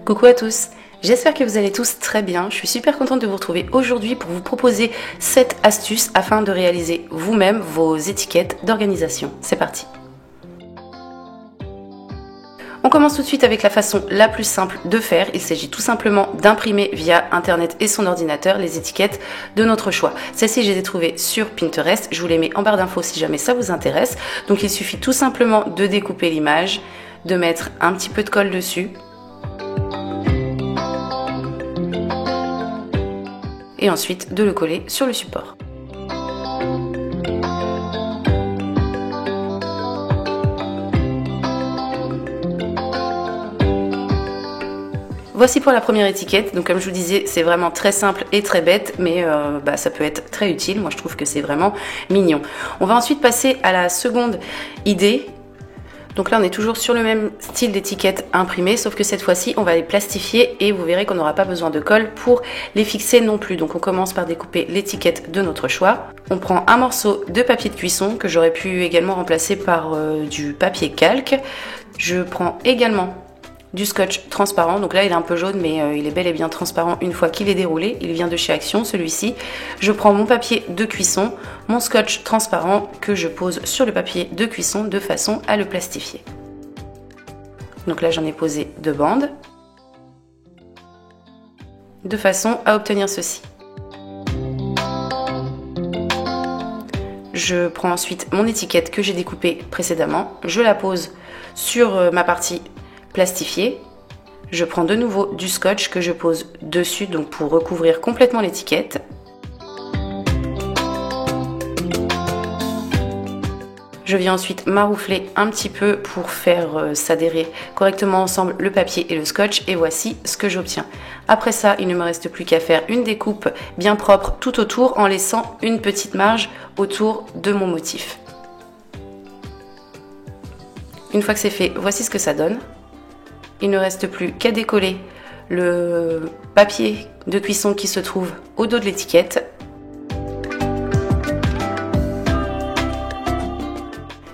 Coucou à tous, j'espère que vous allez tous très bien. Je suis super contente de vous retrouver aujourd'hui pour vous proposer 7 astuces afin de réaliser vous-même vos étiquettes d'organisation. C'est parti. On commence tout de suite avec la façon la plus simple de faire. Il s'agit tout simplement d'imprimer via internet et son ordinateur les étiquettes de notre choix. Celles-ci, je les ai trouvées sur Pinterest. Je vous les mets en barre d'infos si jamais ça vous intéresse. Donc il suffit tout simplement de découper l'image, de mettre un petit peu de colle dessus et ensuite de le coller sur le support. Voici pour la première étiquette. Donc comme je vous disais, c'est vraiment très simple et très bête, mais ça peut être très utile. Moi je trouve que c'est vraiment mignon. On va ensuite passer à la seconde idée. Donc là on est toujours sur le même style d'étiquette imprimée, sauf que cette fois-ci on va les plastifier et vous verrez qu'on n'aura pas besoin de colle pour les fixer non plus. Donc on commence par découper l'étiquette de notre choix. On prend un morceau de papier de cuisson que j'aurais pu également remplacer par du papier calque. Je prends également du scotch transparent, donc là il est un peu jaune mais il est bel et bien transparent une fois qu'il est déroulé, il vient de chez Action celui-ci. Je prends mon papier de cuisson, mon scotch transparent que je pose sur le papier de cuisson de façon à le plastifier. Donc là j'en ai posé 2 bandes, de façon à obtenir ceci. Je prends ensuite mon étiquette que j'ai découpée précédemment, je la pose sur ma partie plastifié. Je prends de nouveau du scotch que je pose dessus donc pour recouvrir complètement l'étiquette. Je viens ensuite maroufler un petit peu pour faire s'adhérer correctement ensemble le papier et le scotch et voici ce que j'obtiens. Après ça, il ne me reste plus qu'à faire une découpe bien propre tout autour en laissant une petite marge autour de mon motif. Une fois que c'est fait, voici ce que ça donne. Il ne reste plus qu'à décoller le papier de cuisson qui se trouve au dos de l'étiquette.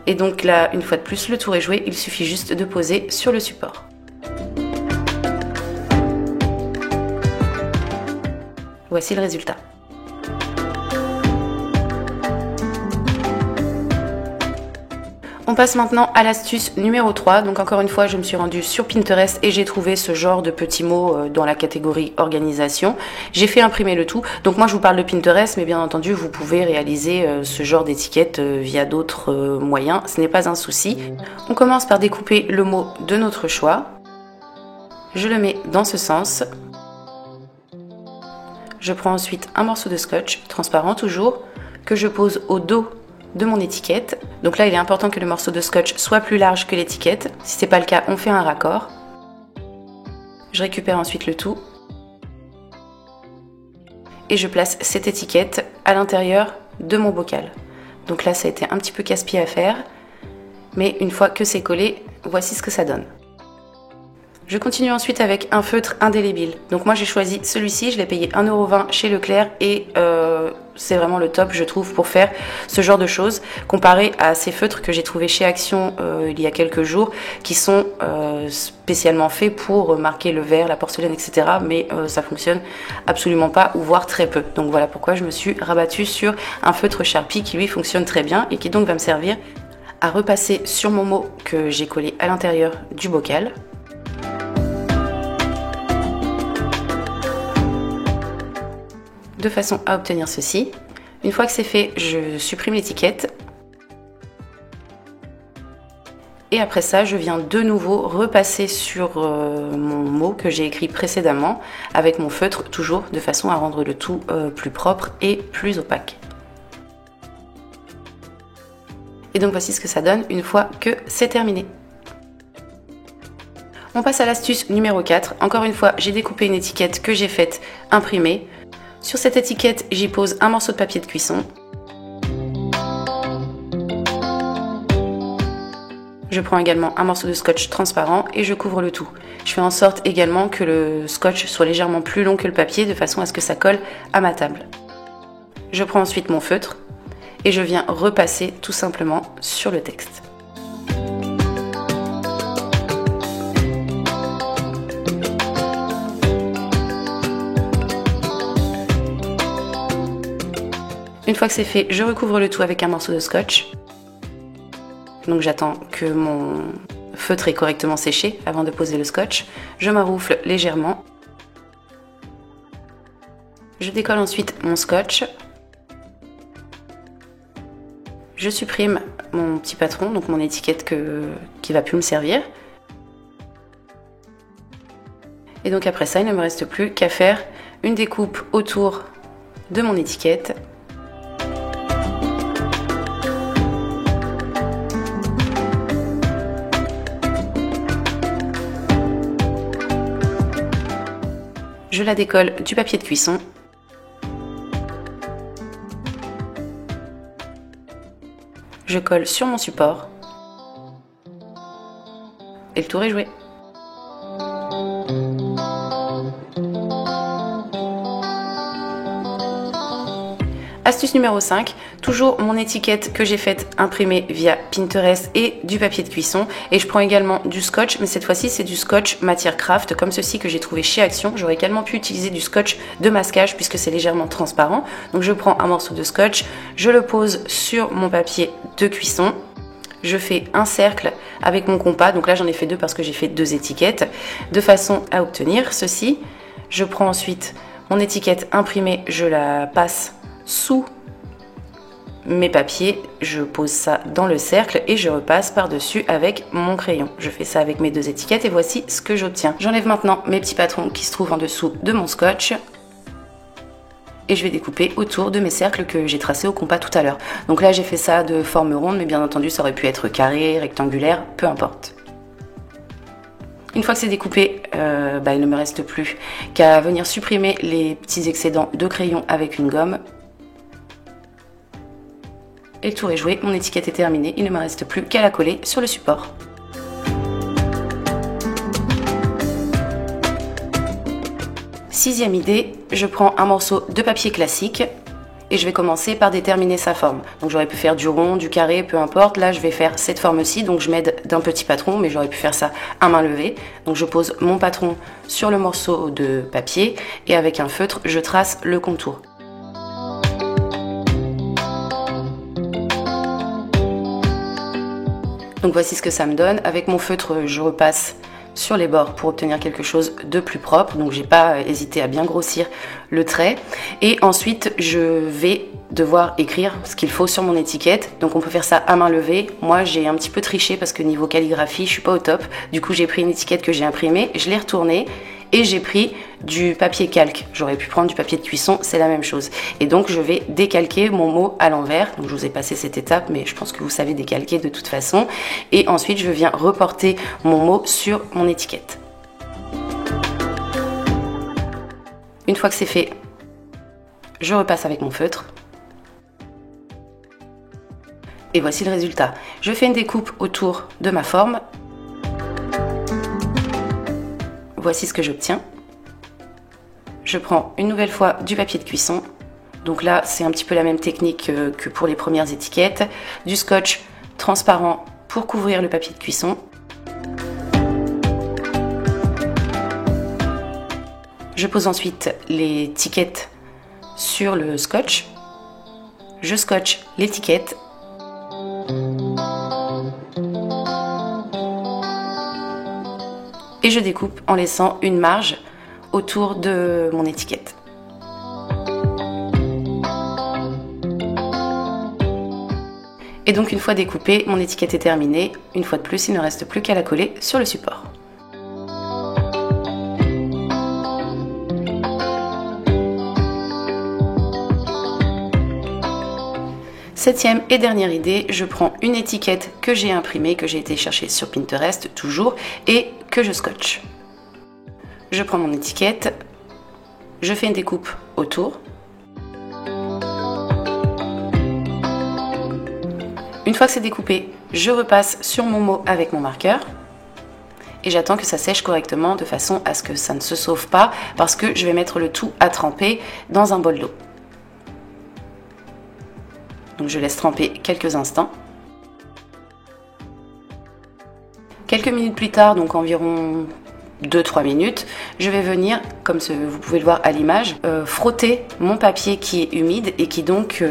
Et donc là, une fois de plus, le tour est joué, il suffit juste de poser sur le support. Voici le résultat. On passe maintenant à l'astuce numéro 3. Donc encore une fois, je me suis rendue sur Pinterest et j'ai trouvé ce genre de petits mots dans la catégorie organisation. J'ai fait imprimer le tout. Donc moi je vous parle de Pinterest, mais bien entendu vous pouvez réaliser ce genre d'étiquette via d'autres moyens. Ce n'est pas un souci. On commence par découper le mot de notre choix. Je le mets dans ce sens. Je prends ensuite un morceau de scotch, transparent toujours, que je pose au dos de mon étiquette. Donc là il est important que le morceau de scotch soit plus large que l'étiquette. Si c'est pas le cas, on fait un raccord. Je récupère ensuite le tout et je place cette étiquette à l'intérieur de mon bocal. Donc là ça a été un petit peu casse-pied à faire, mais une fois que c'est collé, voici ce que ça donne. Je continue ensuite avec un feutre indélébile. Donc moi j'ai choisi celui-ci, je l'ai payé 1,20 € chez Leclerc et c'est vraiment le top je trouve pour faire ce genre de choses comparé à ces feutres que j'ai trouvés chez Action il y a quelques jours qui sont spécialement faits pour marquer le verre, la porcelaine, etc. Mais ça fonctionne absolument pas ou voire très peu. Donc voilà pourquoi je me suis rabattue sur un feutre Sharpie qui lui fonctionne très bien et qui donc va me servir à repasser sur mon mot que j'ai collé à l'intérieur du bocal. De façon à obtenir ceci. Une fois que c'est fait, je supprime l'étiquette. Et après ça, je viens de nouveau repasser sur mon mot que j'ai écrit précédemment avec mon feutre, toujours de façon à rendre le tout plus propre et plus opaque. Et donc voici ce que ça donne une fois que c'est terminé. On passe à l'astuce numéro 4. Encore une fois, j'ai découpé une étiquette que j'ai faite imprimer. Sur cette étiquette, j'y pose un morceau de papier de cuisson. Je prends également un morceau de scotch transparent et je couvre le tout. Je fais en sorte également que le scotch soit légèrement plus long que le papier de façon à ce que ça colle à ma table. Je prends ensuite mon feutre et je viens repasser tout simplement sur le texte. Une fois que c'est fait, je recouvre le tout avec un morceau de scotch. Donc j'attends que mon feutre est correctement séché avant de poser le scotch. Je maroufle légèrement. Je décolle ensuite mon scotch. Je supprime mon petit patron, donc mon étiquette qui va plus me servir. Et donc après ça, il ne me reste plus qu'à faire une découpe autour de mon étiquette. Je la décolle du papier de cuisson. Je colle sur mon support. Et le tour est joué. Astuce numéro 5, toujours mon étiquette que j'ai faite imprimer via Pinterest et du papier de cuisson. Et je prends également du scotch, mais cette fois-ci c'est du scotch matière craft comme ceci que j'ai trouvé chez Action. J'aurais également pu utiliser du scotch de masquage puisque c'est légèrement transparent. Donc je prends un morceau de scotch, je le pose sur mon papier de cuisson. Je fais un cercle avec mon compas, donc là j'en ai fait deux parce que j'ai fait deux étiquettes, de façon à obtenir ceci. Je prends ensuite mon étiquette imprimée, je la passe sous mes papiers, je pose ça dans le cercle et je repasse par-dessus avec mon crayon. Je fais ça avec mes deux étiquettes et voici ce que j'obtiens. J'enlève maintenant mes petits patrons qui se trouvent en dessous de mon scotch et je vais découper autour de mes cercles que j'ai tracés au compas tout à l'heure. Donc là j'ai fait ça de forme ronde, mais bien entendu ça aurait pu être carré, rectangulaire, peu importe. Une fois que c'est découpé, il ne me reste plus qu'à venir supprimer les petits excédents de crayon avec une gomme. Et le tour est joué, mon étiquette est terminée, il ne me reste plus qu'à la coller sur le support. Sixième idée, je prends un morceau de papier classique et je vais commencer par déterminer sa forme. Donc j'aurais pu faire du rond, du carré, peu importe. Là je vais faire cette forme-ci, donc je m'aide d'un petit patron, mais j'aurais pu faire ça à main levée. Donc je pose mon patron sur le morceau de papier et avec un feutre, je trace le contour. Donc voici ce que ça me donne. Avec mon feutre, je repasse sur les bords pour obtenir quelque chose de plus propre. Donc j'ai pas hésité à bien grossir le trait. Et ensuite, je vais devoir écrire ce qu'il faut sur mon étiquette. Donc on peut faire ça à main levée. Moi, j'ai un petit peu triché parce que niveau calligraphie, je suis pas au top. Du coup, j'ai pris une étiquette que j'ai imprimée, je l'ai retournée et j'ai pris du papier calque. J'aurais pu prendre du papier de cuisson, c'est la même chose. Et donc je vais décalquer mon mot à l'envers. Donc je vous ai passé cette étape, mais je pense que vous savez décalquer de toute façon. Et ensuite je viens reporter mon mot sur mon étiquette. Une fois que c'est fait, je repasse avec mon feutre. Et voici le résultat. Je fais une découpe autour de ma forme. Voici ce que j'obtiens. Je prends une nouvelle fois du papier de cuisson. Donc là, c'est un petit peu la même technique que pour les premières étiquettes. Du scotch transparent pour couvrir le papier de cuisson. Je pose ensuite l'étiquette sur le scotch. Je scotche l'étiquette. Et je découpe en laissant une marge autour de mon étiquette. Et donc une fois découpée, mon étiquette est terminée. Une fois de plus, il ne reste plus qu'à la coller sur le support. Septième et dernière idée, je prends une étiquette que j'ai imprimée, que j'ai été chercher sur Pinterest toujours, et que je scotche. Je prends mon étiquette, je fais une découpe autour. Une fois que c'est découpé, je repasse sur mon mot avec mon marqueur et j'attends que ça sèche correctement de façon à ce que ça ne se sauve pas parce que je vais mettre le tout à tremper dans un bol d'eau. Donc je laisse tremper quelques instants. Quelques minutes plus tard, donc environ 2-3 minutes, je vais venir, comme vous pouvez le voir à l'image, frotter mon papier qui est humide et qui donc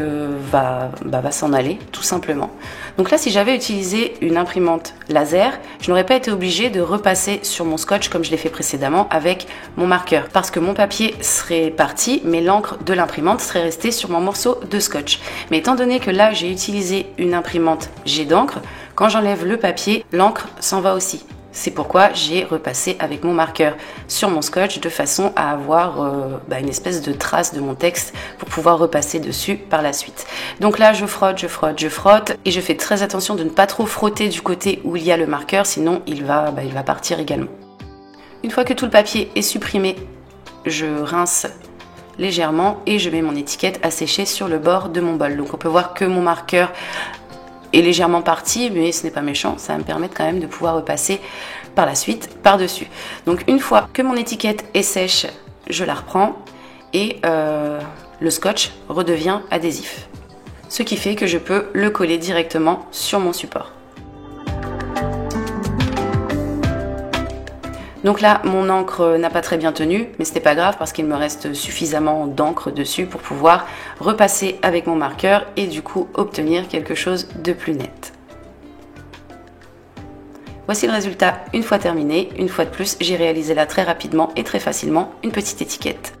va s'en aller tout simplement. Donc là, si j'avais utilisé une imprimante laser, je n'aurais pas été obligée de repasser sur mon scotch comme je l'ai fait précédemment avec mon marqueur, parce que mon papier serait parti, mais l'encre de l'imprimante serait restée sur mon morceau de scotch. Mais étant donné que là, j'ai utilisé une imprimante jet d'encre, quand j'enlève le papier, l'encre s'en va aussi. C'est pourquoi j'ai repassé avec mon marqueur sur mon scotch de façon à avoir une espèce de trace de mon texte pour pouvoir repasser dessus par la suite. Donc là, je frotte et je fais très attention de ne pas trop frotter du côté où il y a le marqueur, sinon il va partir également. Une fois que tout le papier est supprimé, je rince légèrement et je mets mon étiquette à sécher sur le bord de mon bol. Donc on peut voir que mon marqueur est légèrement parti, mais ce n'est pas méchant, ça va me permettre quand même de pouvoir repasser par la suite par-dessus. Donc une fois que mon étiquette est sèche, je la reprends et le scotch redevient adhésif. Ce qui fait que je peux le coller directement sur mon support. Donc là, mon encre n'a pas très bien tenu, mais c'était pas grave parce qu'il me reste suffisamment d'encre dessus pour pouvoir repasser avec mon marqueur et du coup obtenir quelque chose de plus net. Voici le résultat une fois terminé. Une fois de plus, j'ai réalisé là très rapidement et très facilement une petite étiquette.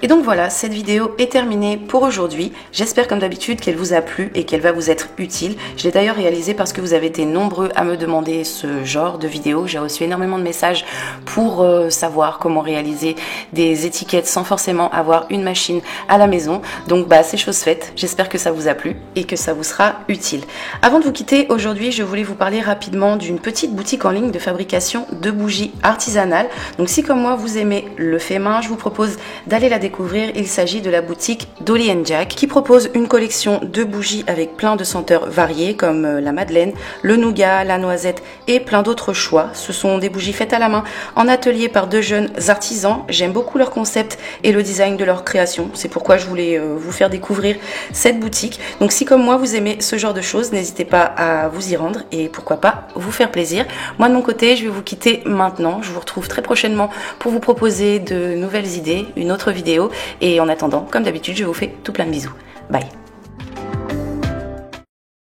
Et donc voilà, cette vidéo est terminée pour aujourd'hui. J'espère comme d'habitude qu'elle vous a plu et qu'elle va vous être utile. Je l'ai d'ailleurs réalisée parce que vous avez été nombreux à me demander ce genre de vidéo. J'ai reçu énormément de messages pour savoir comment réaliser des étiquettes sans forcément avoir une machine à la maison. Donc c'est chose faite. J'espère que ça vous a plu et que ça vous sera utile. Avant de vous quitter, aujourd'hui, je voulais vous parler rapidement d'une petite boutique en ligne de fabrication de bougies artisanales. Donc si comme moi vous aimez le fait main, je vous propose d'aller la découvrir. Il s'agit de la boutique Dolly & Jack qui propose une collection de bougies avec plein de senteurs variées comme la madeleine, le nougat, la noisette et plein d'autres choix. Ce sont des bougies faites à la main en atelier par deux jeunes artisans. J'aime beaucoup leur concept et le design de leur création. C'est pourquoi je voulais vous faire découvrir cette boutique. Donc si comme moi vous aimez ce genre de choses, n'hésitez pas à vous y rendre et pourquoi pas vous faire plaisir. Moi de mon côté, je vais vous quitter maintenant. Je vous retrouve très prochainement pour vous proposer de nouvelles idées, une autre vidéo. Et en attendant, comme d'habitude, je vous fais tout plein de bisous. Bye!